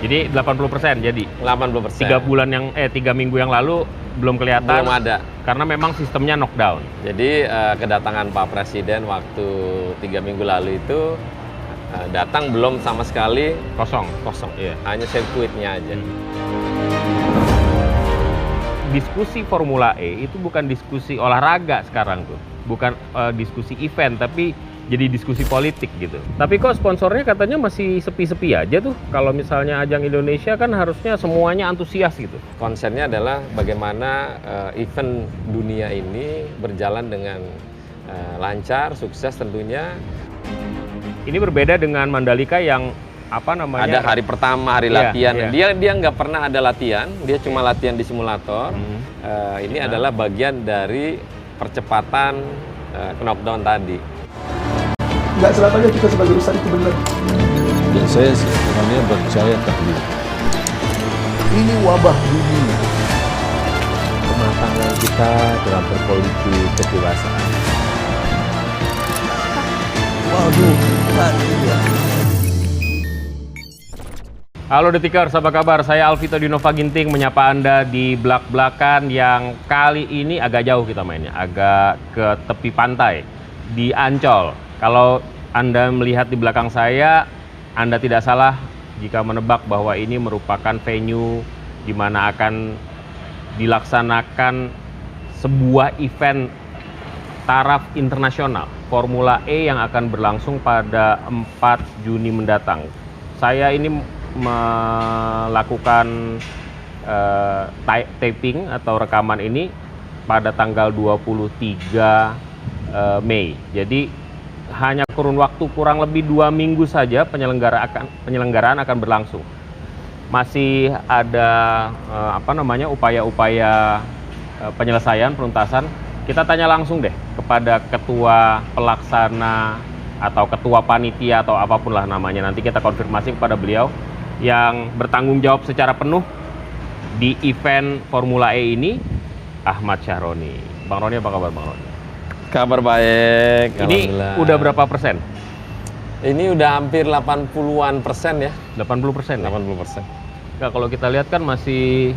Jadi 80% jadi? 80%. 3 minggu yang lalu belum kelihatan? Belum ada. Karena memang sistemnya knockdown? Jadi kedatangan Pak Presiden waktu 3 minggu lalu itu datang belum sama sekali Kosong? Iya. Hanya sirkuitnya aja. Diskusi Formula E itu bukan diskusi olahraga sekarang tuh. Bukan diskusi event, tapi jadi diskusi politik gitu. Tapi kok sponsornya katanya masih sepi-sepi aja tuh. Kalau misalnya ajang Indonesia kan harusnya semuanya antusias gitu. Konsennya adalah bagaimana event dunia ini berjalan dengan lancar, sukses tentunya. Ini berbeda dengan Mandalika yang ada hari pertama, hari latihan. Dia nggak pernah ada latihan, dia cuma latihan di simulator. Ini adalah bagian dari percepatan knockdown tadi. Nggak selamanya kita sebagai ustadz itu benar. Ya, saya sebenarnya percaya taklid. Ini wabah dunia. Kematangan kita dalam berpolitik, kedewasaan. Waduh, ya. Halo Detikers, apa kabar? Saya Alvito Dinova Ginting menyapa Anda di belak-belakan yang kali ini agak jauh kita mainnya, agak ke tepi pantai di Ancol. Kalau Anda melihat di belakang saya, Anda tidak salah jika menebak bahwa ini merupakan venue di mana akan dilaksanakan sebuah event taraf internasional Formula E yang akan berlangsung pada 4 Juni mendatang. Saya ini melakukan taping atau rekaman ini pada tanggal 23 Mei. Jadi hanya kurun waktu kurang lebih 2 minggu saja penyelenggaraan akan berlangsung. Masih ada upaya-upaya penyelesaian penuntasan. Kita tanya langsung deh kepada ketua pelaksana atau ketua panitia atau apapun lah namanya. Nanti kita konfirmasi kepada beliau yang bertanggung jawab secara penuh di event Formula E ini, Ahmad Syahroni. Bang Roni, apa kabar Bang Roni? Kabar baik. Ini udah berapa persen? Ini udah hampir 80-an% ya. 80%? 80%. Nggak, kalau kita lihat kan masih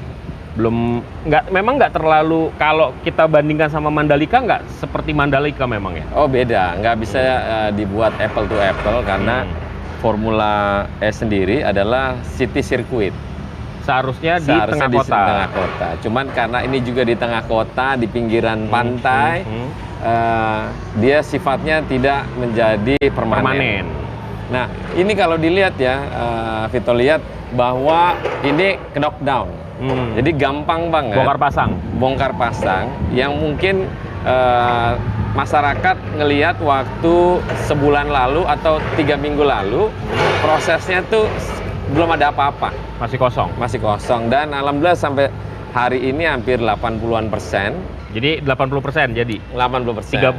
belum, memang nggak terlalu, kalau kita bandingkan sama Mandalika nggak seperti Mandalika memang ya? Oh beda, nggak bisa dibuat apple to apple karena Formula E sendiri adalah city circuit. Seharusnya di tengah kota. Cuman karena ini juga di tengah kota, di pinggiran pantai, dia sifatnya tidak menjadi permanen. Nah, ini kalau dilihat ya, Vito lihat bahwa ini knockdown. Jadi gampang banget. Bongkar pasang yang mungkin masyarakat ngelihat waktu sebulan lalu atau 3 minggu lalu, prosesnya tuh belum ada apa-apa. Masih kosong. Dan alhamdulillah sampai hari ini hampir 80-an%. Jadi 80% jadi? 80%. 3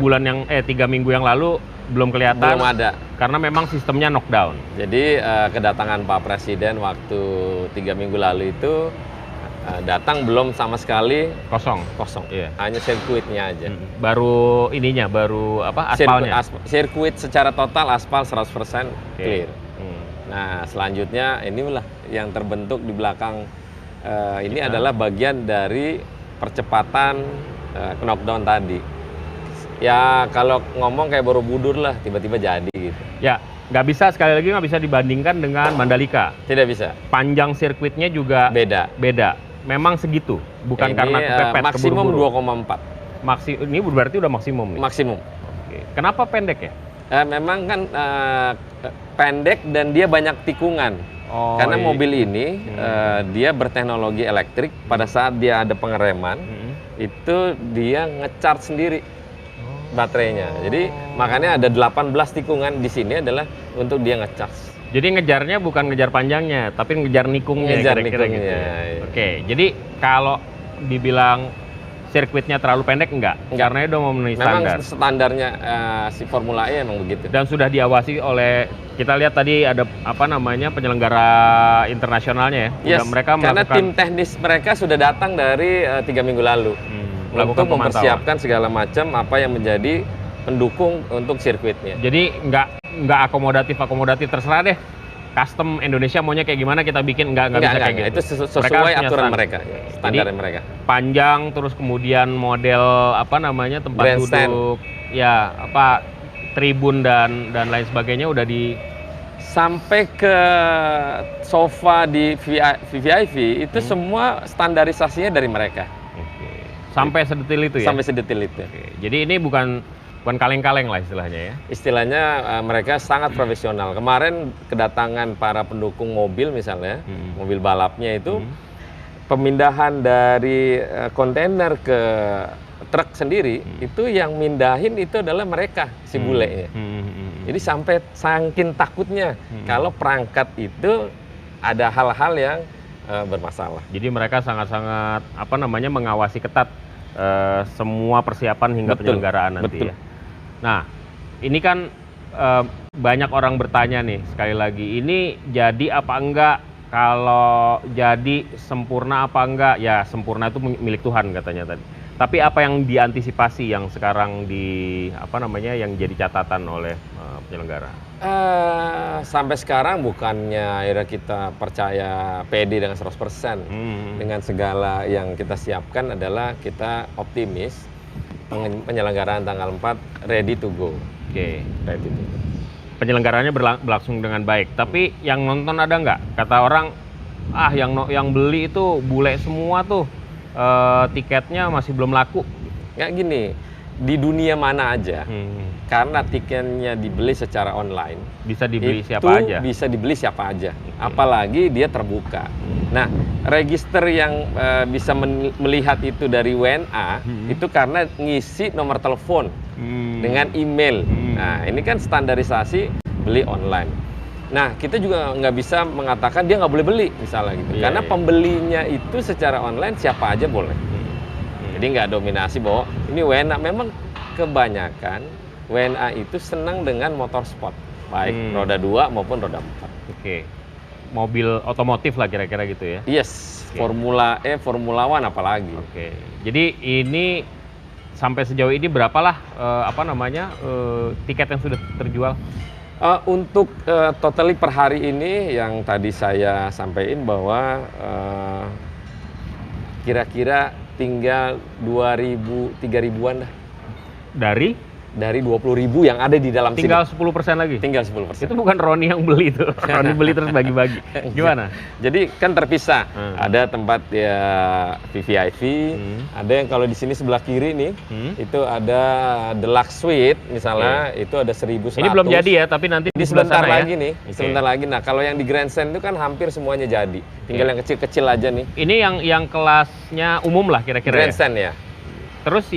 minggu yang lalu belum kelihatan? Belum ada. Karena memang sistemnya knockdown? Jadi kedatangan Pak Presiden waktu 3 minggu lalu itu datang belum sama sekali kosong. Iya. Hanya sirkuitnya aja. Baru aspalnya? Sirkuit secara total aspal 100% clear. Nah, selanjutnya inilah yang terbentuk di belakang ini adalah bagian dari percepatan knockdown tadi. Ya kalau ngomong kayak Borobudur lah, tiba-tiba jadi gitu. Ya, sekali lagi nggak bisa dibandingkan dengan Mandalika. Tidak bisa. Panjang sirkuitnya juga beda. Memang segitu, bukan karena kepepet maksimum 2,4. Ini berarti udah maksimum nih? Maksimum. Oke. Kenapa pendek ya? Memang kan pendek dan dia banyak tikungan. Karena mobil ini dia berteknologi elektrik. Pada saat dia ada pengereman, itu dia nge-charge sendiri baterainya. Jadi makanya ada 18 tikungan di sini adalah untuk dia nge-charge. Jadi ngejarnya bukan ngejar panjangnya, tapi ngejar nikungnya. Kira-kira gitu. Iya. Oke, jadi kalau dibilang sirkuitnya terlalu pendek enggak? Karena udah memenuhi standar. Memang standarnya si Formula E emang begitu. Dan sudah diawasi oleh, kita lihat tadi ada penyelenggara internasionalnya ya. Yes, mereka karena tim teknis mereka sudah datang dari 3 minggu lalu untuk mempersiapkan segala macam apa yang menjadi pendukung untuk sirkuitnya. Jadi nggak akomodatif terserah deh. custom Indonesia maunya kayak gimana kita bikin, nggak bisa kayak gitu. Itu sesuai aturan mereka, standar mereka. Panjang, terus kemudian model apa namanya tempat Grandstand. duduk, ya apa tribun dan lain sebagainya udah di Sampai ke sofa di VVIP itu semua standarisasinya dari mereka. sampai sedetil itu ya. Sampai sedetil itu. Jadi ini bukan kaleng-kaleng lah istilahnya ya. Istilahnya mereka sangat profesional. Kemarin kedatangan para pendukung mobil misalnya, mobil balapnya itu pemindahan dari kontainer ke truk sendiri, itu yang mindahin itu adalah mereka, si bulenya. Jadi sampai saking takutnya kalau perangkat itu ada hal-hal yang bermasalah. Jadi mereka sangat-sangat apa namanya mengawasi ketat semua persiapan hingga penyelenggaraan nanti ya. Nah, ini kan banyak orang bertanya nih, sekali lagi, ini jadi apa enggak? Kalau jadi sempurna apa enggak? Ya sempurna itu milik Tuhan katanya tadi. Tapi apa yang diantisipasi yang sekarang yang jadi catatan oleh penyelenggara? Sampai sekarang bukannya akhirnya kita percaya pede dengan 100%. Dengan segala yang kita siapkan adalah kita optimis penyelenggaraan tanggal 4 ready to go. Oke. Ready to go. Penyelenggaranya berlangsung dengan baik. Tapi yang nonton ada nggak? Kata orang, yang beli itu bule semua tuh, tiketnya masih belum laku. Nggak gini, di dunia mana aja, karena tiketnya dibeli secara online, bisa dibeli siapa aja. Bisa dibeli siapa aja, apalagi dia terbuka. Nah, register yang bisa melihat itu dari WNA itu karena ngisi nomor telepon dengan email. Nah, ini kan standarisasi beli online. Nah, kita juga nggak bisa mengatakan dia nggak boleh beli misalnya gitu, karena pembelinya itu secara online siapa aja boleh. Jadi nggak dominasi bahwa ini WNA. Memang kebanyakan WNA itu senang dengan motorsport, baik roda 2 maupun roda 4. Oke. Mobil otomotif lah kira-kira gitu ya. Yes, Formula E, Formula One apalagi. Oke. Jadi ini sampai sejauh ini berapalah tiket yang sudah terjual? Untuk totally per hari ini yang tadi saya sampaikan bahwa kira-kira tinggal 2.000-3.000-an dah. Dari 20.000 yang ada di dalam tinggal sini. 10% lagi? Tinggal 10%. Itu bukan Roni yang beli itu. Roni beli terus bagi-bagi. Gimana? Jadi kan terpisah. Ada tempat ya VVIP, ada yang kalau di sini sebelah kiri nih, itu ada Deluxe Suite misalnya, itu ada 1.100. Ini belum jadi ya, tapi nanti di sebentar sana lagi nih, sebentar lagi. Nah, kalau yang di Grandstand itu kan hampir semuanya jadi. Tinggal yang kecil-kecil aja nih. Ini yang kelasnya umum lah kira-kira Grandstand ya. Terus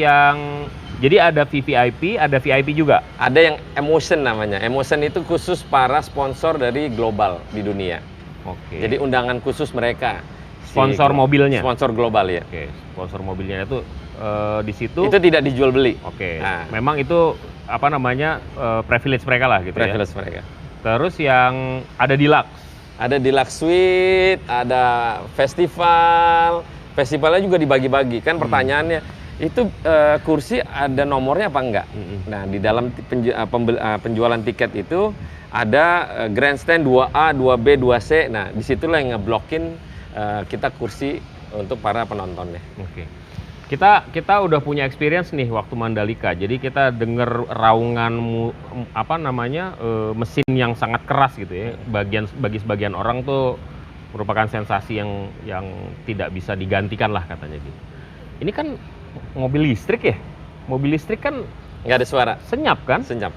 jadi ada VVIP, ada VIP juga? Ada yang Emotion namanya. Emotion itu khusus para sponsor dari global di dunia. Oke. Jadi undangan khusus mereka. Sponsor mobilnya? Sponsor global ya. Oke, sponsor mobilnya itu di situ? Itu tidak dijual beli. Oke. Memang itu privilege mereka lah gitu privilege mereka. Terus yang ada Deluxe? Ada Deluxe Suite, ada festival. Festivalnya juga dibagi-bagi. Kan pertanyaannya, itu kursi ada nomornya apa enggak? Nah, di dalam penjualan tiket itu ada Grandstand 2A, 2B, 2C. Nah, disitulah yang ngeblokin kita kursi untuk para penontonnya. Oke. Kita udah punya experience nih waktu Mandalika. Jadi kita dengar raungan mesin yang sangat keras gitu ya. Bagi sebagian orang tuh merupakan sensasi yang tidak bisa digantikan lah katanya gitu. Ini kan mobil listrik ya? Mobil listrik kan nggak ada suara. Senyap kan? Senyap.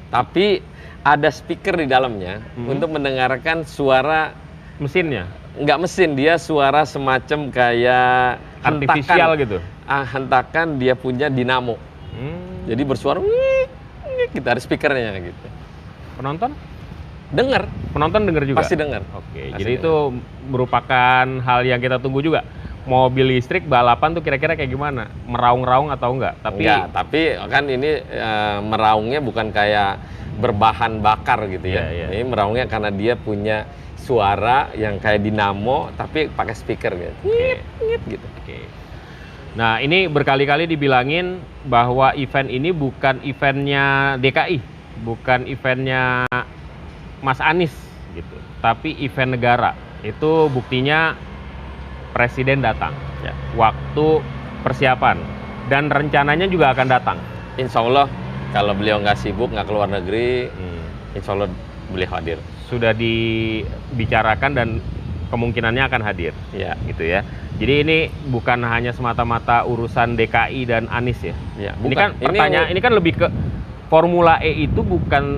Tapi ada speaker di dalamnya untuk mendengarkan suara mesinnya. Nggak mesin, dia suara semacam kayak artifisial gitu. Hentakan dia punya dinamo. Jadi bersuara kita ada speakernya gitu. Penonton? Dengar. Penonton dengar juga? Pasti dengar. Oke, jadi itu merupakan hal yang kita tunggu juga. Mobil listrik balapan tuh kira-kira kayak gimana? Meraung-raung atau enggak? Tapi kan ini meraungnya bukan kayak berbahan bakar gitu ya. Ini meraungnya karena dia punya suara yang kayak dinamo tapi pakai speaker gitu. Gitu. Oke. Nah, ini berkali-kali dibilangin bahwa event ini bukan eventnya DKI, bukan eventnya Mas Anies gitu. Tapi event negara itu buktinya presiden datang, Ya. waktu persiapan dan rencananya juga akan datang. Insya Allah kalau beliau nggak sibuk, nggak keluar negeri, insya Allah beliau hadir. Sudah dibicarakan dan kemungkinannya akan hadir, Ya. gitu ya. Jadi ini bukan hanya semata-mata urusan DKI dan Anies ya. Ya, Ini bukan. kan pertanyaan, ini kan lebih ke Formula E itu bukan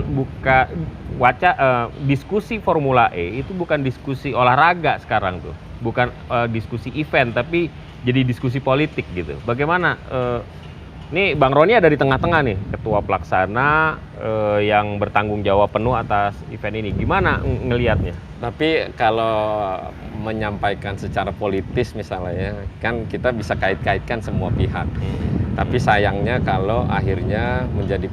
diskusi Formula E itu bukan diskusi olahraga sekarang tuh, bukan diskusi event, tapi jadi diskusi politik gitu. Bagaimana? Ini Bang Roni ada di tengah-tengah nih, ketua pelaksana yang bertanggung jawab penuh atas event ini. Gimana ngelihatnya? Tapi kalau menyampaikan secara politis misalnya ya, kan kita bisa kait-kaitkan semua pihak. Tapi sayangnya kalau akhirnya menjadi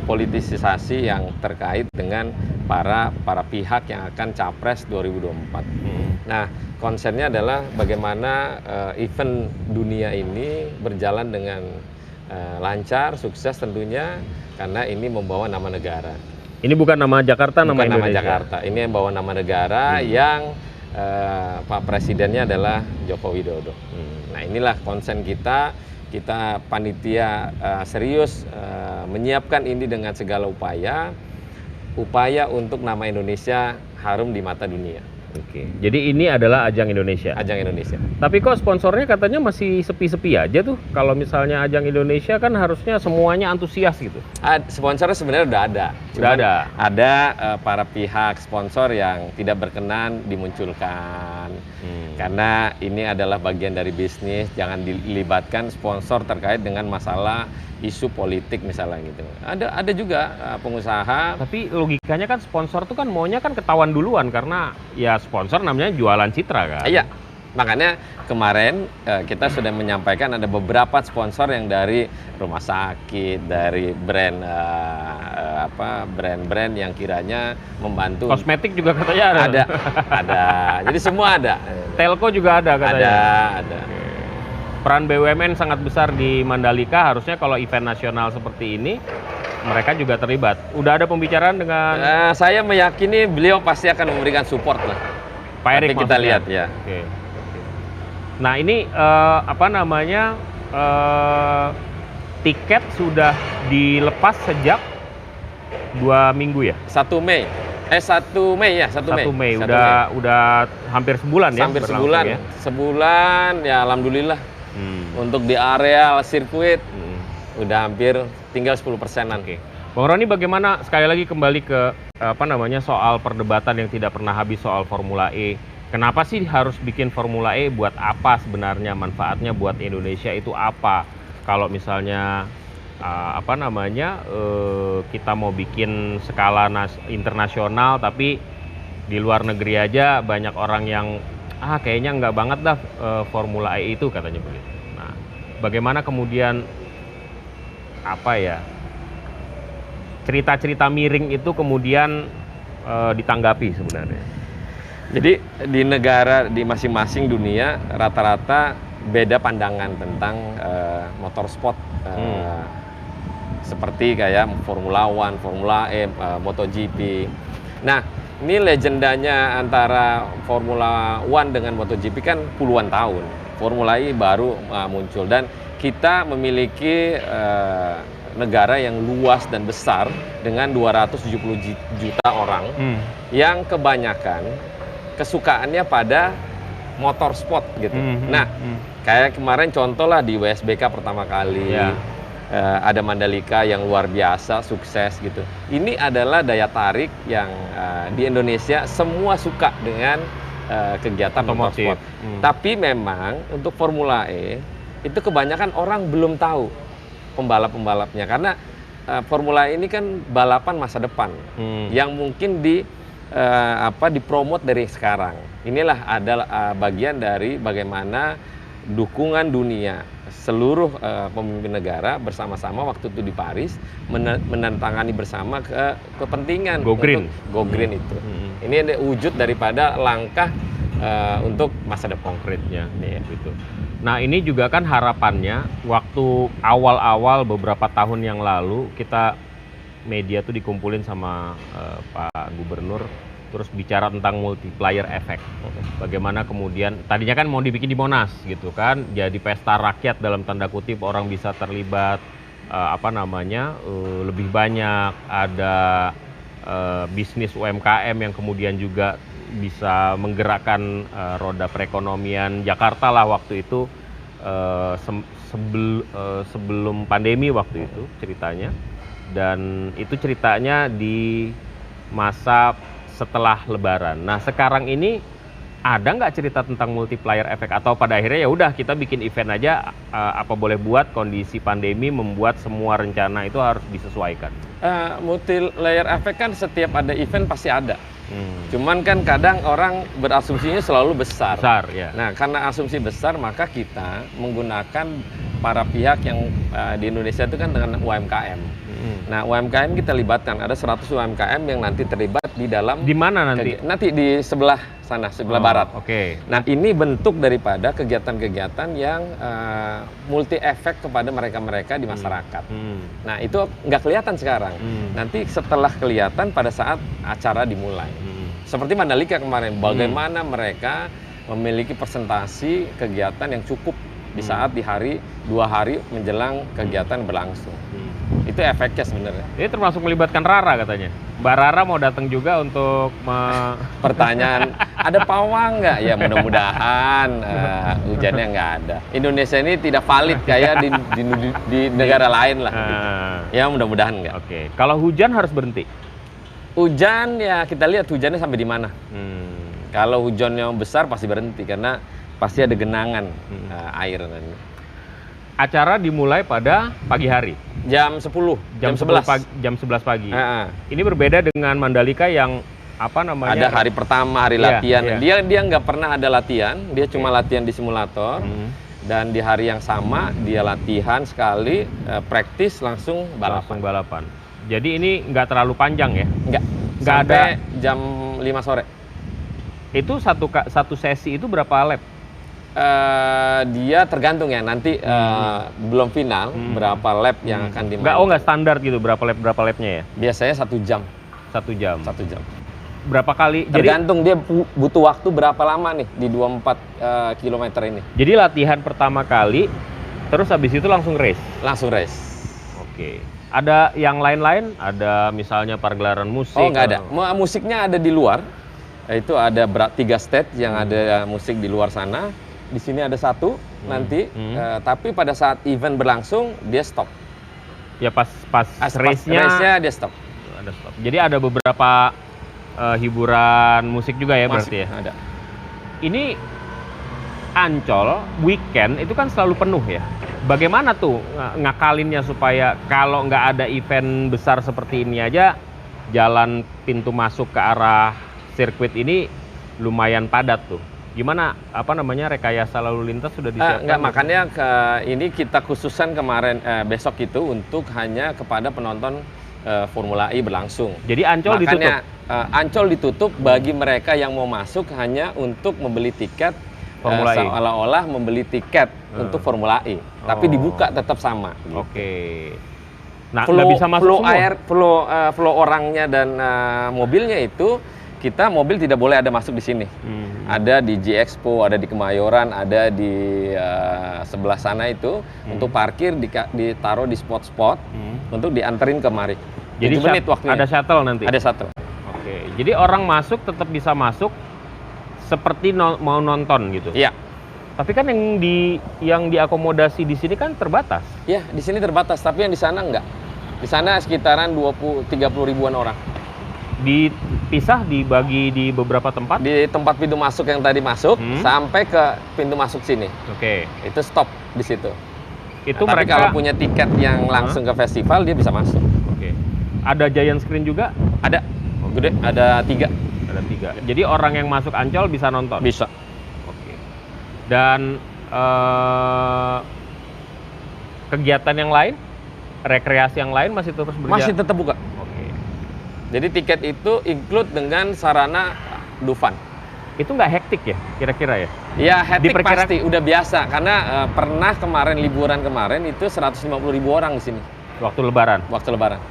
politisasi yang terkait dengan para pihak yang akan capres 2024. Nah, konsennya adalah bagaimana event dunia ini berjalan dengan lancar, sukses tentunya, karena ini membawa nama negara. Ini bukan nama Jakarta, nama Bukan nama Indonesia. Jakarta, ini yang bawa nama negara yang Pak Presidennya adalah Joko Widodo. Nah, inilah konsen kita panitia serius menyiapkan ini dengan segala upaya untuk nama Indonesia harum di mata dunia. Oke. Jadi ini adalah ajang Indonesia. Ajang Indonesia. Tapi kok sponsornya katanya masih sepi-sepi aja tuh. Kalau misalnya ajang Indonesia kan harusnya semuanya antusias gitu. Sponsornya sebenarnya udah ada. Udah ada. Ada para pihak sponsor yang tidak berkenan dimunculkan. Karena ini adalah bagian dari bisnis, jangan dilibatkan sponsor terkait dengan masalah isu politik misalnya gitu. Ada juga pengusaha. Tapi logikanya kan sponsor tuh kan maunya kan ketahuan duluan karena ya sponsor namanya jualan citra kan. Iya. Makanya kemarin kita sudah menyampaikan ada beberapa sponsor yang dari rumah sakit, dari brand-brand yang kiranya membantu. Kosmetik juga katanya ada. Ada. Jadi semua ada. Telco juga ada katanya. Ada. Peran BUMN sangat besar di Mandalika, harusnya kalau event nasional seperti ini mereka juga terlibat. Udah ada pembicaraan dengan Saya meyakini beliau pasti akan memberikan support lah. Pak Erik Nanti kita maksudnya? lihat ya. Oke. Nah ini tiket sudah dilepas sejak 2 minggu ya? 1 Mei. 1 Mei ya, 1 Mei. 1 Mei. Udah hampir sebulan ya? Hampir berlangsung sebulan. ya? Sebulan ya alhamdulillah. Untuk di area sirkuit udah hampir tinggal 10%-an. Oke. Bang Roni, bagaimana sekali lagi kembali ke soal perdebatan yang tidak pernah habis soal Formula E. Kenapa sih harus bikin Formula E? Buat apa sebenarnya, manfaatnya buat Indonesia itu apa? Kalau misalnya kita mau bikin skala internasional tapi di luar negeri aja banyak orang yang kayaknya nggak banget dah Formula E itu katanya begitu. Nah, bagaimana kemudian cerita-cerita miring itu kemudian ditanggapi sebenarnya? Jadi di masing-masing dunia rata-rata beda pandangan tentang motorsport seperti kayak Formula One, Formula E, MotoGP. Nah, ini legendanya antara Formula One dengan MotoGP kan puluhan tahun. Formula E baru muncul dan kita memiliki negara yang luas dan besar dengan 270 juta orang yang kebanyakan kesukaannya pada motorsport gitu. Kayak kemarin contoh lah di WSBK pertama kali. Ada Mandalika yang luar biasa, sukses gitu. Ini adalah daya tarik yang di Indonesia semua suka dengan kegiatan motorsport. Tapi memang untuk Formula E itu kebanyakan orang belum tahu pembalap-pembalapnya karena Formula E ini kan balapan masa depan yang mungkin dipromot dari sekarang. Inilah adalah bagian dari bagaimana dukungan dunia seluruh pemimpin negara bersama-sama waktu itu di Paris menantangani bersama kepentingan Go Green. Go Green itu. Ini wujud daripada langkah untuk masa depan konkretnya gitu. Nah, ini juga kan harapannya waktu awal-awal beberapa tahun yang lalu kita media tuh dikumpulin sama Pak Gubernur terus bicara tentang multiplier effect. Bagaimana kemudian tadinya kan mau dibikin di Monas gitu kan, jadi pesta rakyat dalam tanda kutip, orang bisa terlibat lebih banyak, ada bisnis UMKM yang kemudian juga bisa menggerakkan roda perekonomian Jakarta lah waktu itu, sebelum pandemi waktu itu ceritanya. Dan itu ceritanya di masa setelah Lebaran. Nah sekarang ini ada nggak cerita tentang multiplier effect, atau pada akhirnya ya udah kita bikin event aja, apa boleh buat, kondisi pandemi membuat semua rencana itu harus disesuaikan. Multiplier effect kan setiap ada event pasti ada. Cuman kan kadang orang berasumsinya selalu besar. Ya. Nah karena asumsi besar maka kita menggunakan para pihak yang di Indonesia itu kan dengan UMKM. Nah UMKM kita libatkan, ada 100 UMKM yang nanti terlibat di dalam. Di mana nanti? Nanti di sebelah sana, sebelah barat. Oke. Nah ini bentuk daripada kegiatan-kegiatan yang multi efek kepada mereka-mereka di masyarakat. Nah itu nggak kelihatan sekarang. Nanti setelah kelihatan pada saat acara dimulai. Seperti Mandalika kemarin, bagaimana mereka memiliki presentasi kegiatan yang cukup di saat di hari 2 hari menjelang kegiatan berlangsung. Itu efeknya sebenarnya. Ini termasuk melibatkan Rara katanya. Mbak Rara mau datang juga untuk pertanyaan, ada pawang nggak? Ya mudah-mudahan hujannya nggak ada. Indonesia ini tidak valid kayak di negara lain lah. Ya mudah-mudahan nggak. Oke. Kalau hujan harus berhenti? Hujan ya kita lihat hujannya sampai di mana. Kalau hujan yang besar pasti berhenti karena pasti ada genangan air nanti. Acara dimulai pada pagi hari. Jam 10, jam 11 jam 11 pagi. Ini berbeda dengan Mandalika yang ada hari pertama, hari latihan. Dia nggak pernah ada latihan, dia cuma latihan di simulator. Dan di hari yang sama dia latihan sekali, praktis langsung balapan. Jadi ini nggak terlalu panjang ya? Nggak ada. Jam 5 sore. Itu satu sesi itu berapa lap? Dia tergantung ya, nanti belum final berapa lap yang akan dimainkan. Nggak standar gitu, berapa lapnya ya? Biasanya 1 jam. 1 jam. 1 jam. Berapa kali? Tergantung dia butuh waktu berapa lama nih di 24 km ini. Jadi latihan pertama kali, terus habis itu langsung race? Langsung race. Oke. Ada yang lain-lain? Ada misalnya pergelaran musik? Oh nggak ada. Musiknya ada di luar. Itu ada 3 stage yang ada musik di luar sana. Di sini ada 1 nanti. Tapi pada saat event berlangsung dia stop. Ya pas race-nya dia stop. Ada stop. Jadi ada beberapa hiburan musik juga ya berarti ya? Ada. Ini Ancol weekend itu kan selalu penuh ya. Bagaimana tuh ngakalinnya supaya kalau nggak ada event besar seperti ini aja, jalan pintu masuk ke arah sirkuit ini lumayan padat tuh. Gimana rekayasa lalu lintas sudah disiapkan? Enggak, makanya ini kita khususkan kemarin besok itu untuk hanya kepada penonton Formula E berlangsung. Jadi Ancol ditutup? Ancol ditutup bagi mereka yang mau masuk hanya untuk membeli tiket Formula E. Seolah-olah membeli tiket untuk Formula E, tapi dibuka tetap sama. Gitu. Oke. Nah, nggak bisa masuk semua? Flow orangnya dan mobilnya itu mobil tidak boleh ada masuk di sini. Ada di G-Expo, ada di Kemayoran, ada di sebelah sana itu untuk parkir ditaruh di spot-spot untuk dianterin kemari. Jadi 7 menit waktunya. Ada shuttle nanti? Ada shuttle. Oke, jadi orang masuk tetap bisa masuk seperti mau nonton gitu? Iya. Tapi kan yang diakomodasi di sini kan terbatas? Iya, di sini terbatas, tapi yang di sana enggak. Di sana sekitaran 20-30 ribuan orang. Dipisah, dibagi di beberapa tempat? Di tempat pintu masuk yang tadi masuk sampai ke pintu masuk sini. Oke. Itu stop di situ. Itu tapi mereka kalau punya tiket yang langsung ke festival dia bisa masuk. Oke. Ada giant screen juga? Ada. Gede, ada 3. Ada 3. Jadi orang yang masuk Ancol bisa nonton? Bisa. Oke. Dan kegiatan yang lain, rekreasi yang lain masih terus berjalan? Masih tetap buka. Jadi tiket itu include dengan sarana Dufan. Itu nggak hektik ya kira-kira ya? Ya hektik pasti, udah biasa. Karena pernah liburan kemarin itu 150 ribu orang di sini. Waktu Lebaran? Waktu Lebaran.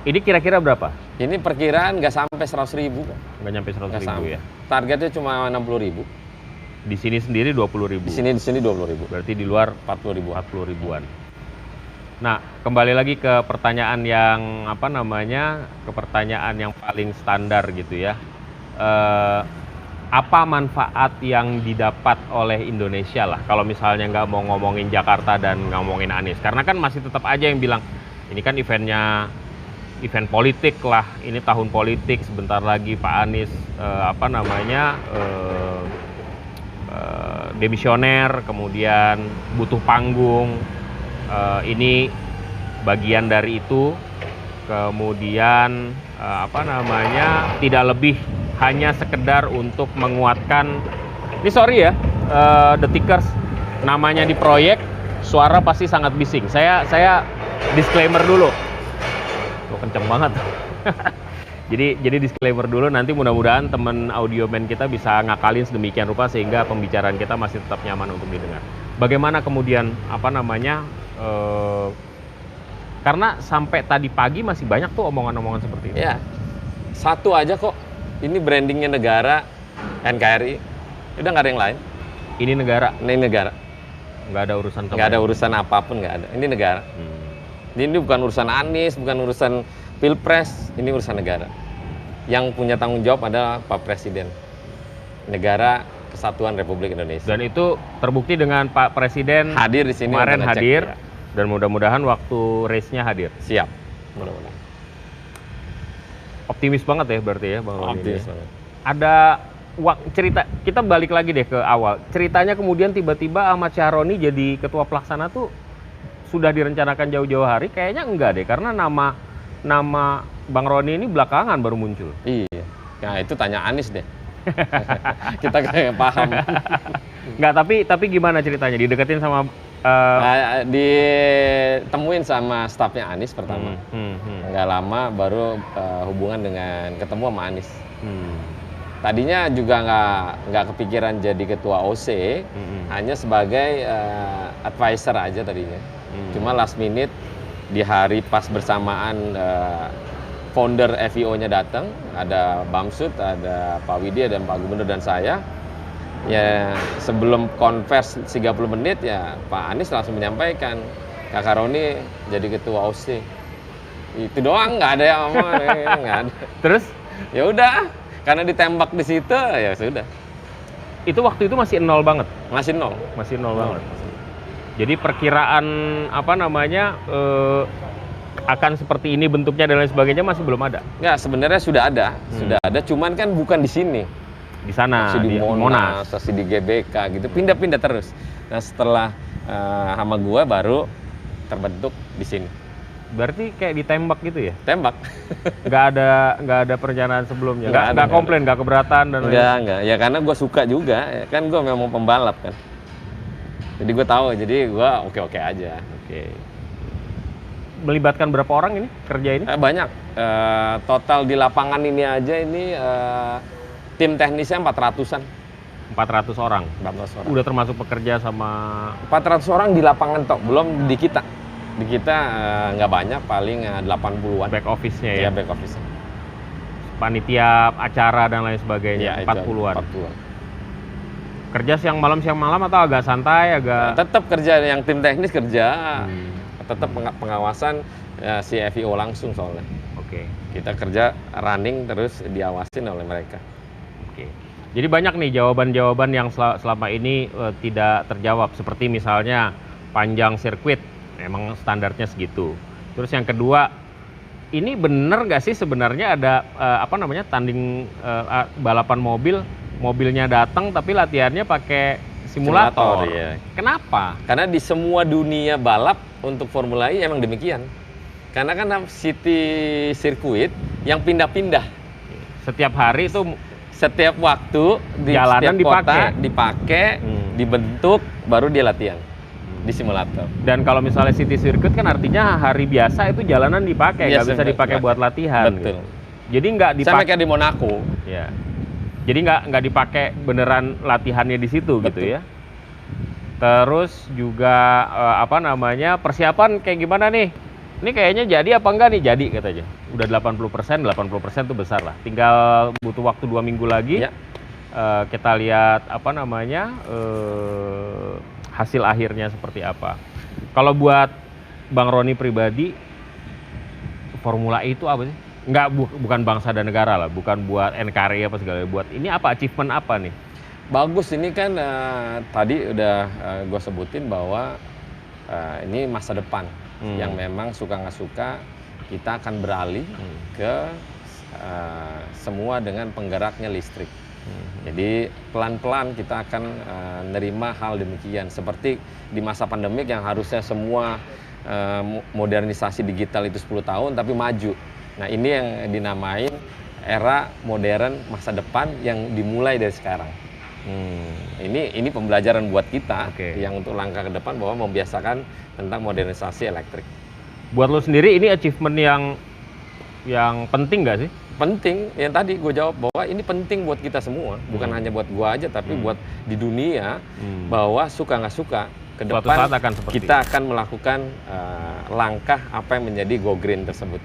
Ini kira-kira berapa? Ini perkiraan nggak sampai 100.000. Nggak nyampe 100.000 ya? Targetnya cuma 60.000. Di sini sendiri 20.000. Di sini 20.000. Berarti di luar 40.000. 40 ribuan. Nah, kembali lagi ke pertanyaan yang ke pertanyaan yang paling standar gitu ya. Apa manfaat yang didapat oleh Indonesia lah kalau misalnya nggak mau ngomongin Jakarta dan ngomongin Anies? Karena kan masih tetap aja yang bilang ini kan event politik lah, ini tahun politik, sebentar lagi Pak Anies demisioner, kemudian butuh panggung, ini bagian dari itu, kemudian tidak lebih hanya sekedar untuk menguatkan, ini sorry ya, Detikers, namanya di proyek, suara pasti sangat bising, saya disclaimer dulu, kenceng banget. Jadi disclaimer dulu, nanti mudah-mudahan teman audioman kita bisa ngakalin sedemikian rupa sehingga pembicaraan kita masih tetap nyaman untuk didengar. Bagaimana kemudian karena sampai tadi pagi masih banyak tuh omongan-omongan seperti itu. Ya, satu aja kok. Ini brandingnya negara, NKRI. Udah nggak ada yang lain. Ini negara. Ini negara. Nggak ada urusan. Nggak ada urusan apapun, nggak ada. Ini negara. Ini bukan urusan Anies, bukan urusan Pilpres. Ini urusan negara. Yang punya tanggung jawab adalah Pak Presiden. Negara Kesatuan Republik Indonesia. Dan itu terbukti dengan Pak Presiden hadir di sini. Kemarin hadir. Ya. Dan mudah-mudahan waktu race-nya hadir. Siap. Mudah-mudahan. Optimis banget ya berarti ya Bang Roni. Optimis banget. Ada cerita, kita balik lagi deh ke awal. Ceritanya kemudian tiba-tiba Ahmad Syahroni jadi ketua pelaksana tuh sudah direncanakan jauh-jauh hari? Kayaknya enggak deh, karena nama Bang Roni ini belakangan baru muncul. Iya. Nah itu tanya Anies deh. Kita kayak paham. Enggak, tapi gimana ceritanya? Dideketin sama ditemuin sama stafnya Anies pertama. Nggak lama baru hubungan dengan ketemu sama Anies. Tadinya juga nggak kepikiran jadi ketua OC, hanya sebagai advisor aja tadinya. Cuma last minute di hari pas bersamaan founder FIO-nya datang, ada Bamsud, ada Pak Widya dan Pak Gubernur dan saya. Ya sebelum konvers 30 menit ya Pak Anies langsung menyampaikan Kakak Roni jadi ketua OC. Itu doang, nggak ada yang ngomong, nggak ada. Terus? Ya udah, karena ditembak di situ ya sudah. Itu waktu itu masih nol banget. Masih nol. Masih nol banget. Jadi perkiraan akan seperti ini bentuknya dan lain sebagainya masih belum ada. Ya sebenarnya sudah ada, cuman kan bukan di sini. Di sana, masih di Monas, masih di GBK gitu, pindah-pindah terus. Nah setelah sama gua baru terbentuk di sini. Berarti kayak ditembak gitu ya? Tembak. Nggak ada perencanaan sebelumnya? Nggak komplain, nggak keberatan dan lain? Nggak. Ya karena gua suka juga, ya, kan gua memang pembalap kan. Jadi gua tahu, jadi gua oke-oke aja. Oke. Melibatkan berapa orang ini kerja ini? Banyak. Total di lapangan ini aja ini tim teknisnya 400-an. 400 orang? 400 orang. Udah termasuk pekerja sama... 400 orang di lapangan tok, belum di kita. Di kita nggak banyak, paling 80-an. Back office-nya ya? Iya, back office. Panitia, acara, dan lain sebagainya, ya, 40-an? 40-an. Kerja siang malam atau agak santai, agak... Tetap kerja, yang tim teknis kerja. Tetap pengawasan si FIO langsung soalnya. Oke. Kita kerja running terus diawasin oleh mereka. Oke. Jadi banyak nih jawaban-jawaban yang selama ini tidak terjawab, seperti misalnya panjang sirkuit, memang standarnya segitu. Terus yang kedua, ini bener nggak sih sebenarnya ada tanding balapan mobilnya datang tapi latihannya pakai simulator. Ya. Kenapa? Karena di semua dunia balap untuk Formula E emang demikian. Karena kan city sirkuit yang pindah-pindah. Setiap hari itu, setiap waktu di jalanan setiap kota dipakai, dibentuk, baru dia latihan di simulator. Dan kalau misalnya city circuit kan artinya hari biasa itu jalanan dipakai, nggak bisa dipakai buat latihan. Betul. Gitu. Jadi nggak dipakai. Sama kayak di Monaco. Ya. Jadi nggak dipakai beneran latihannya di situ. Betul. Gitu ya. Terus juga persiapan kayak gimana nih? Ini kayaknya jadi apa enggak nih? Jadi katanya. udah 80%, 80% itu besar lah. Tinggal butuh waktu 2 minggu lagi. Ya. Kita lihat hasil akhirnya seperti apa. Kalau buat Bang Roni pribadi, Formula E itu apa sih? Bukan bangsa dan negara lah, bukan buat NKRI apa segala, buat ini apa, achievement apa nih? Bagus, ini kan tadi udah gue sebutin bahwa ini masa depan yang memang suka nggak suka kita akan beralih ke semua dengan penggeraknya listrik. Jadi pelan-pelan kita akan nerima hal demikian. Seperti di masa pandemik yang harusnya semua modernisasi digital itu 10 tahun tapi maju. Nah ini yang dinamain era modern masa depan yang dimulai dari sekarang. Ini pembelajaran buat kita yang untuk langkah ke depan bahwa membiasakan tentang modernisasi elektrik. Buat lo sendiri ini achievement yang penting nggak sih? Penting, yang tadi gue jawab bahwa ini penting buat kita semua, bukan hanya buat gue aja, tapi buat di dunia, bahwa suka nggak suka ke depan kita akan melakukan langkah apa yang menjadi go green tersebut.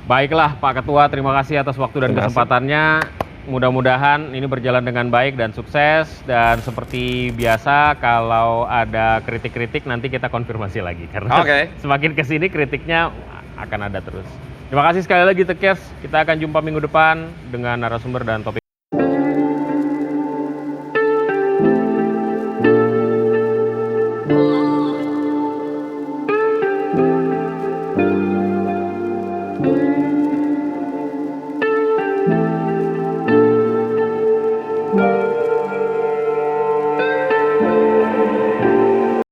Baiklah Pak Ketua, terima kasih atas waktu dan kesempatannya. Mudah-mudahan ini berjalan dengan baik dan sukses, dan seperti biasa kalau ada kritik-kritik nanti kita konfirmasi lagi karena semakin kesini kritiknya akan ada terus. Terima kasih sekali lagi Tekers, kita akan jumpa minggu depan dengan narasumber dan topik